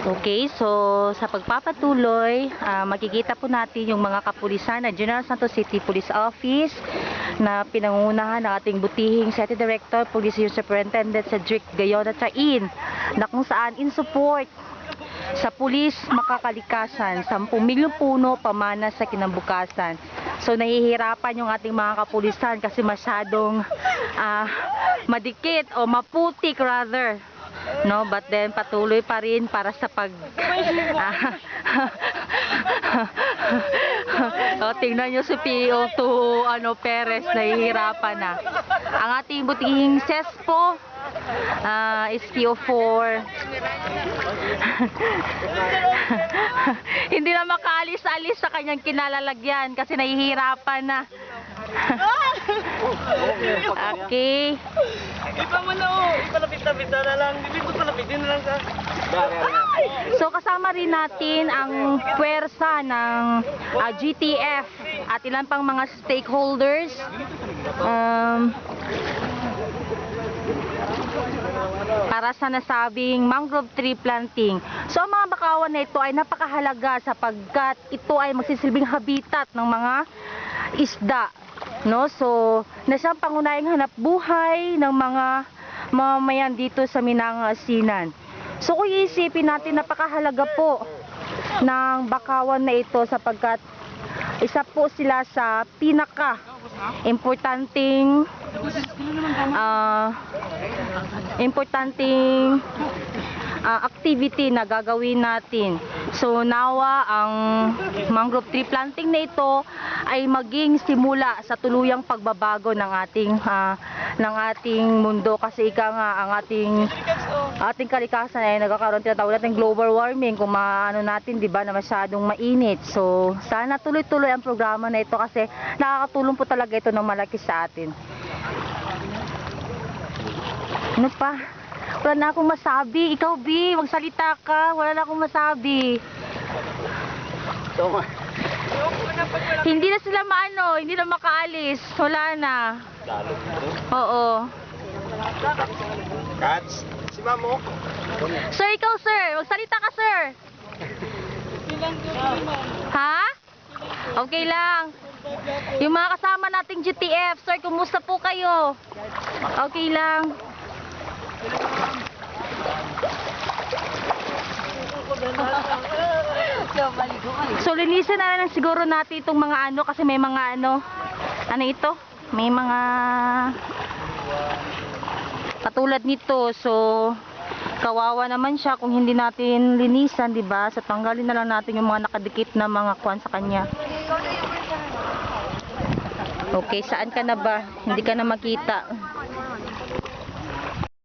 Okay, so sa pagpapatuloy, makikita po natin yung mga kapulisan na General Santos City Police Office na pinangunahan ng ating butihing City Director, Police Superintendent Cedric Gayon at Chain, na kung saan in support sa pulis makakalikasan, 10 milyong puno pamana sa kinabukasan. So nahihirapan yung ating mga kapulisan kasi masyadong madikit o maputik rather. No, but then patuloy pa rin para sa tingnan nyo si PO2 Perez, nahihirapan na. Ang ating butihing CESPO is PO4. Hindi na makaalis-alis sa kanyang kinalalagyan kasi nahihirapan na. Okay. Ipa mo na ipalapit-lapit na lang. Ipalapit-lapitin na lang sa... So kasama rin natin ang puwersa ng GTF at ilan pang mga stakeholders. Para sa nasabing mangrove tree planting. So ang mga bakawan na ito ay napakahalaga sapagkat ito ay magsisilbing habitat ng mga isda. No? So, na siyang pangunahing hanap buhay ng mga mamamayan dito sa Minangasinan. So, kung iisipin natin, napakahalaga po ng bakawan na ito sapagkat isa po sila sa importanteng activity na gagawin natin. So nawa ang mangrove tree planting na ito ay maging simula sa tuluyang pagbabago ng ating mundo kasi ika nga ang ating kalikasan ay nagkakaroon tinatawag natin global warming kung maano natin, 'di ba, na masyadong mainit. So sana tuloy-tuloy ang programa na ito kasi nakakatulong po talaga ito ng malaki sa atin. Ano pa? Wala na akong masabi. Ikaw, B, magsalita ka. Wala na akong masabi. Hindi na sila hindi na makaalis. Wala na. Oo. Cats, si Mamo. Sir, ikaw, sir. Magsalita ka, sir. Ha? Okay lang. Yung mga kasama nating GTF, sir, kumusta po kayo? Okay lang. So linisin na lang siguro natin itong mga kasi may mga ito? May mga katulad nito. So kawawa naman siya kung hindi natin linisan, 'di ba? So tanggalin na lang natin yung mga nakadikit na mga kwan sa kanya. Okay, saan ka na ba? Hindi ka na makita.